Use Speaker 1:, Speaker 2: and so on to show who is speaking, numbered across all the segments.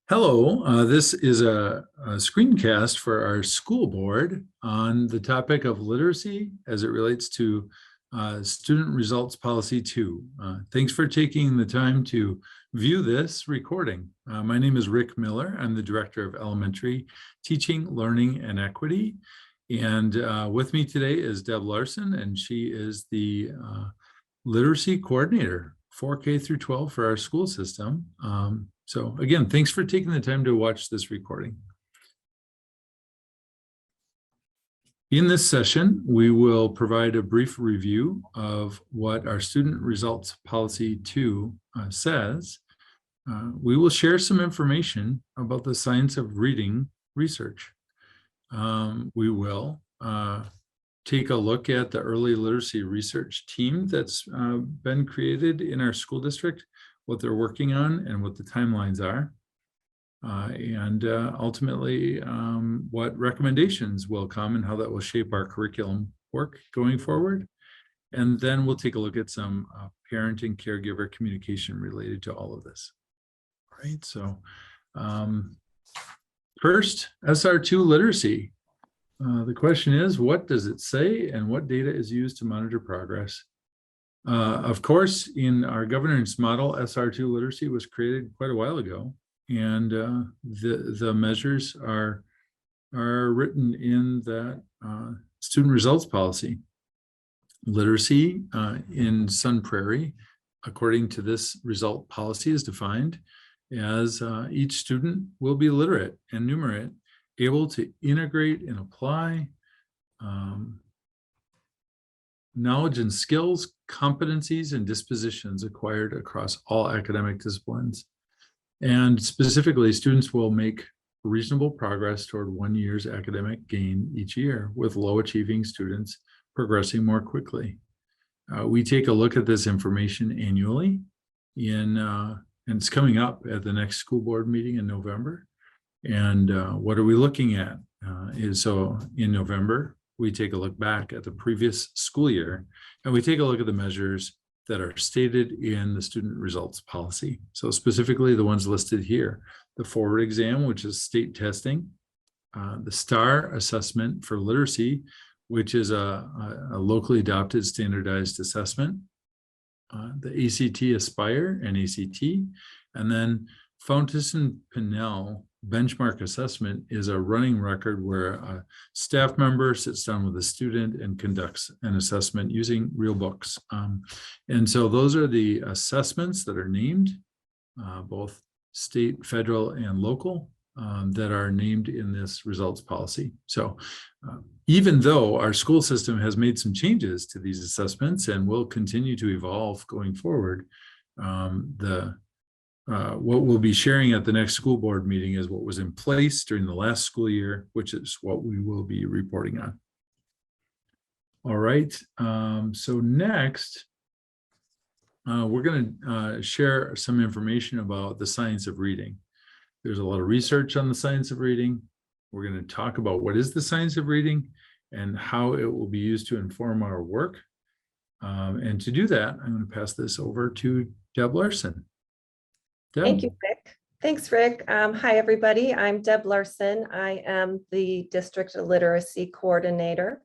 Speaker 1: Hello, this is a screencast for our school board on the topic of literacy as it relates to Student Results Policy 2. Thanks for taking the time to view this recording. My name is Rick Miller. I'm the Director of Elementary Teaching, Learning, and Equity. And with me today is Deb Larson, and she is the Literacy Coordinator, 4K through 12 for our school system. So again, thanks for taking the time to watch this recording. In this session, we will provide a brief review of what our Student Results Policy 2 says. We will share some information about the science of reading research. We will take a look at the early literacy research team that's been created in our school district, what they're working on and what the timelines are, and ultimately what recommendations will come and how that will shape our curriculum work going forward. And then we'll take a look at some parent and caregiver communication related to all of this. All right, so first, SR2 literacy. The question is, what does it say and what data is used to monitor progress? Of course, in our governance model, SR2 literacy was created quite a while ago, and the measures are written in that student results policy. Literacy in Sun Prairie, according to this result policy, is defined as each student will be literate and numerate, able to integrate and apply knowledge and skills, competencies, and dispositions acquired across all academic disciplines. And specifically, students will make reasonable progress toward 1 year's academic gain each year, with low achieving students progressing more quickly. We take a look at this information annually and it's coming up at the next school board meeting in November. And what are we looking at? So in November, we take a look back at the previous school year, and we take a look at the measures that are stated in the student results policy. So specifically the ones listed here: the forward exam, which is state testing, the STAR assessment for literacy, which is a locally adopted standardized assessment, the ACT Aspire and ACT, and then Fountas and Pinnell benchmark assessment is a running record where a staff member sits down with a student and conducts an assessment using real books. And so those are the assessments that are named, both state, federal, and local, that are named in this results policy. So even though our school system has made some changes to these assessments and will continue to evolve going forward, what we'll be sharing at the next school board meeting is what was in place during the last school year, which is what we will be reporting on. All right, so next, we're going to share some information about the science of reading. There's a lot of research on the science of reading. We're going to talk about what is the science of reading and how it will be used to inform our work. And to do that, I'm going to pass this over to Deb Larson. Deb.
Speaker 2: Thank you, Rick. Thanks, Rick. Hi, everybody. I'm Deb Larson. I am the District Literacy Coordinator.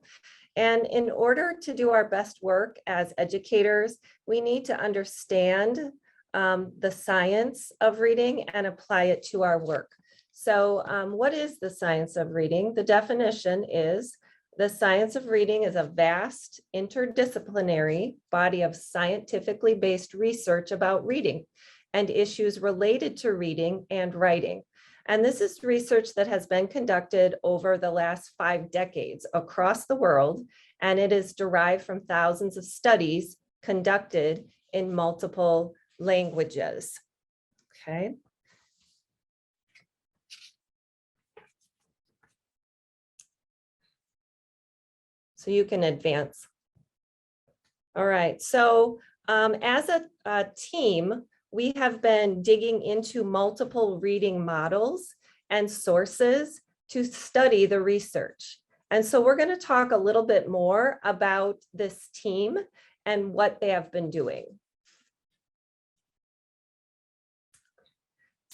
Speaker 2: And in order to do our best work as educators, we need to understand the science of reading and apply it to our work. So what is the science of reading? The definition is: the science of reading is a vast interdisciplinary body of scientifically based research about reading and issues related to reading and writing. And this is research that has been conducted over the last 5 decades across the world, and it is derived from thousands of studies conducted in multiple languages. Okay. So you can advance. All right, so as a team, we have been digging into multiple reading models and sources to study the research. And so we're going to talk a little bit more about this team and what they have been doing.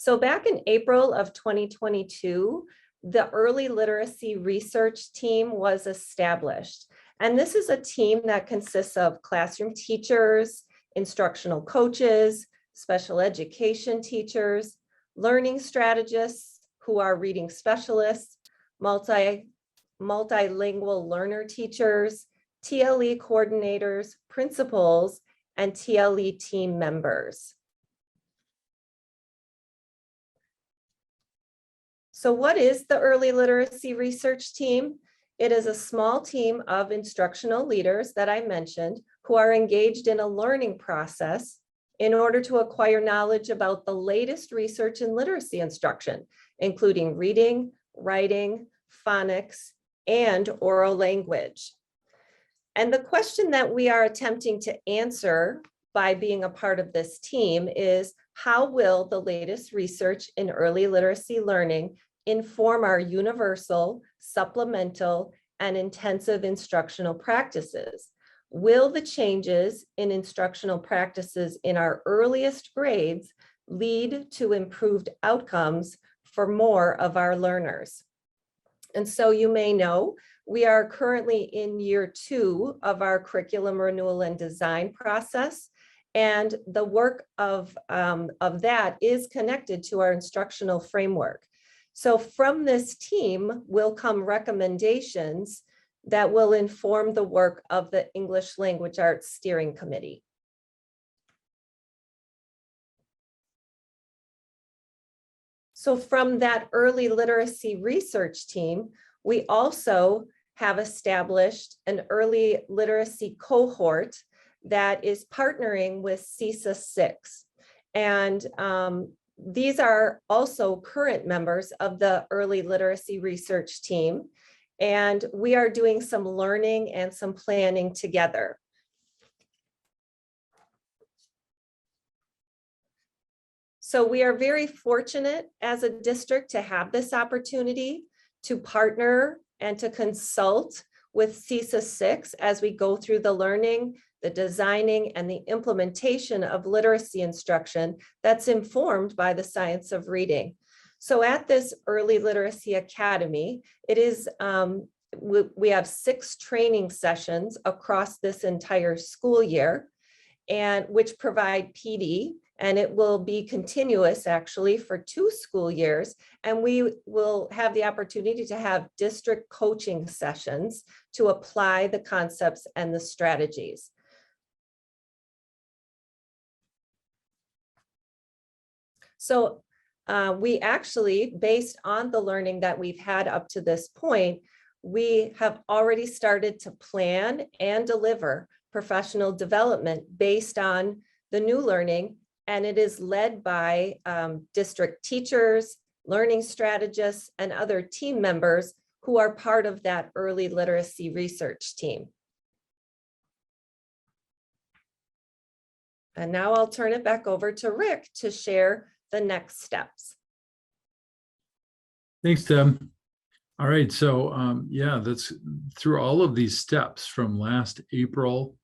Speaker 2: So back in April of 2022, the early literacy research team was established. And this is a team that consists of classroom teachers, instructional coaches, special education teachers, learning strategists who are reading specialists, multilingual learner teachers, TLE coordinators, principals, and TLE team members. So what is the early literacy research team? It is a small team of instructional leaders that I mentioned who are engaged in a learning process in order to acquire knowledge about the latest research in literacy instruction, including reading, writing, phonics, and oral language. And the question that we are attempting to answer by being a part of this team is, how will the latest research in early literacy learning inform our universal, supplemental, and intensive instructional practices? Will the changes in instructional practices in our earliest grades lead to improved outcomes for more of our learners? And so you may know, we are currently in year 2 of our curriculum renewal and design process. And the work of that is connected to our instructional framework. So from this team will come recommendations that will inform the work of the English Language Arts Steering Committee. So from that early literacy research team, we also have established an early literacy cohort that is partnering with CESA 6. And these are also current members of the early literacy research team. And we are doing some learning and some planning together. So we are very fortunate as a district to have this opportunity to partner and to consult with CESA 6 as we go through the learning, the designing, and the implementation of literacy instruction that's informed by the science of reading. So at this Early Literacy Academy, it is, we have 6 training sessions across this entire school year, and which provide PD, and it will be continuous actually for 2 school years. And we will have the opportunity to have district coaching sessions to apply the concepts and the strategies. So we actually, based on the learning that we've had up to this point, we have already started to plan and deliver professional development based on the new learning, and it is led by district teachers, learning strategists, and other team members who are part of that early literacy research team. And now I'll turn it back over to Rick to share the next steps.
Speaker 1: Thanks, Deb. All right, so yeah, that's through all of these steps from last April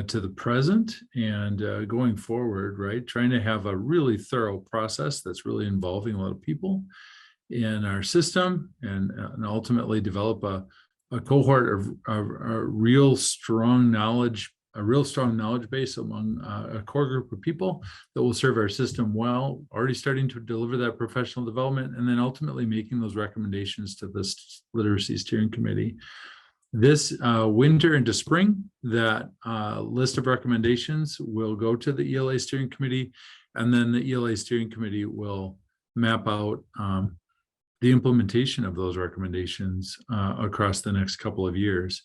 Speaker 1: to the present and going forward, right? Trying to have a really thorough process that's really involving a lot of people in our system and ultimately develop a cohort of a real strong knowledge base among a core group of people that will serve our system well, already starting to deliver that professional development, and then ultimately making those recommendations to this literacy steering committee. This winter into spring, that list of recommendations will go to the ELA steering committee, and then the ELA steering committee will map out the implementation of those recommendations across the next couple of years.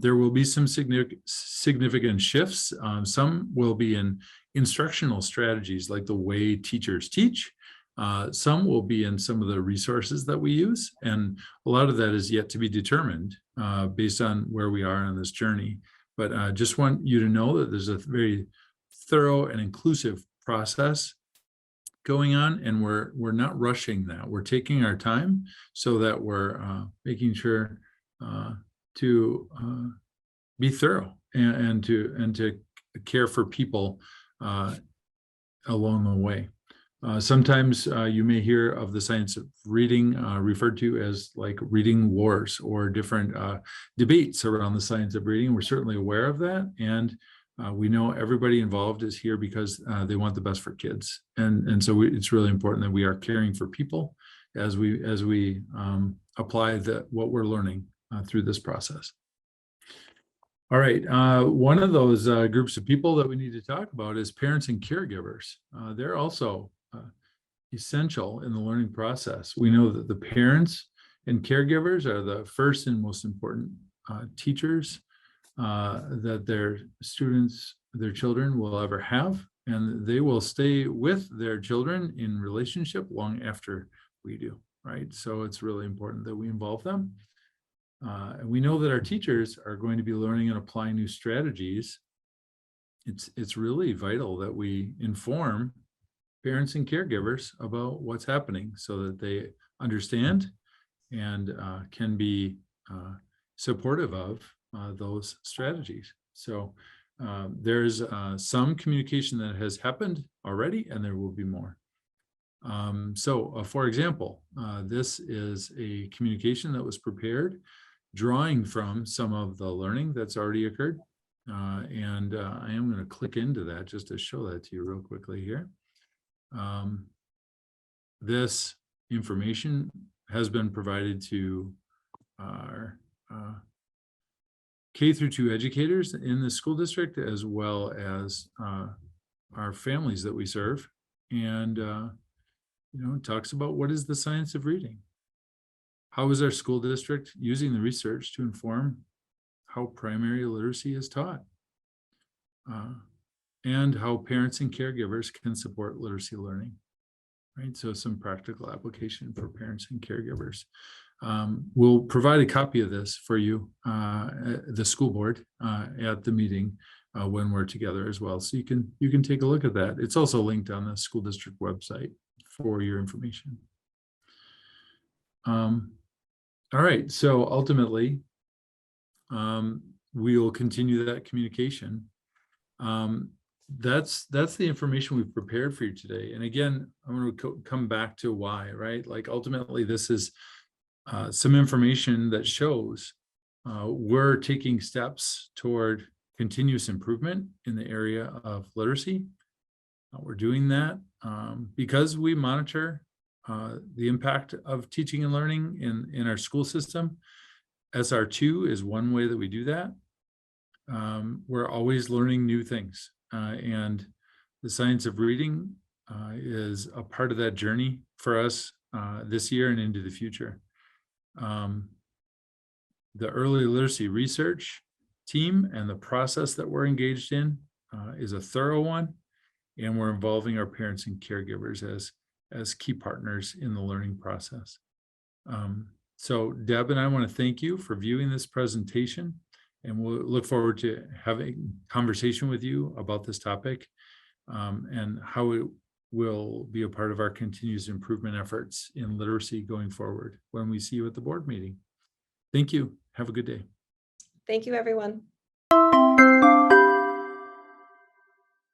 Speaker 1: There will be some significant shifts. Some will be in instructional strategies, like the way teachers teach. Some will be in some of the resources that we use. And a lot of that is yet to be determined based on where we are on this journey. But I just want you to know that there's a very thorough and inclusive process going on, and we're not rushing that. We're taking our time so that we're making sure to be thorough and to care for people along the way. Sometimes you may hear of the science of reading referred to as like reading wars or different debates around the science of reading. We're certainly aware of that. And we know everybody involved is here because they want the best for kids. And so it's really important that we are caring for people as we apply what we're learning through this process. All right, one of those groups of people that we need to talk about is parents and caregivers. They're also essential in the learning process. We know that the parents and caregivers are the first and most important teachers that their students, their children will ever have, and they will stay with their children in relationship long after we do, right? So it's really important that we involve them. And we know that our teachers are going to be learning and applying new strategies. It's really vital that we inform parents and caregivers about what's happening so that they understand and can be supportive of those strategies. So there's some communication that has happened already, and there will be more. For example, this is a communication that was prepared drawing from some of the learning that's already occurred. I am going to click into that just to show that to you real quickly here. This information has been provided to our K through 2 educators in the school district, as well as our families that we serve. And, it talks about what is the science of reading. How is our school district using the research to inform how primary literacy is taught? And how parents and caregivers can support literacy learning, right? So some practical application for parents and caregivers. We'll provide a copy of this for you, the school board, at the meeting when we're together as well. So you can take a look at that. It's also linked on the school district website for your information. All right, so ultimately, we'll continue that communication. That's the information we've prepared for you today. And again, I'm going to come back to why, right? Like ultimately, this is some information that shows we're taking steps toward continuous improvement in the area of literacy. We're doing that because we monitor the impact of teaching and learning in our school system. SR2 is one way that we do that. We're always learning new things, and the science of reading is a part of that journey for us this year and into the future. The early literacy research team and the process that we're engaged in is a thorough one, and we're involving our parents and caregivers as key partners in the learning process. So Deb and I want to thank you for viewing this presentation, and we'll look forward to having a conversation with you about this topic and how it will be a part of our continuous improvement efforts in literacy going forward when we see you at the board meeting. Thank you. Have a good day.
Speaker 2: Thank you, everyone.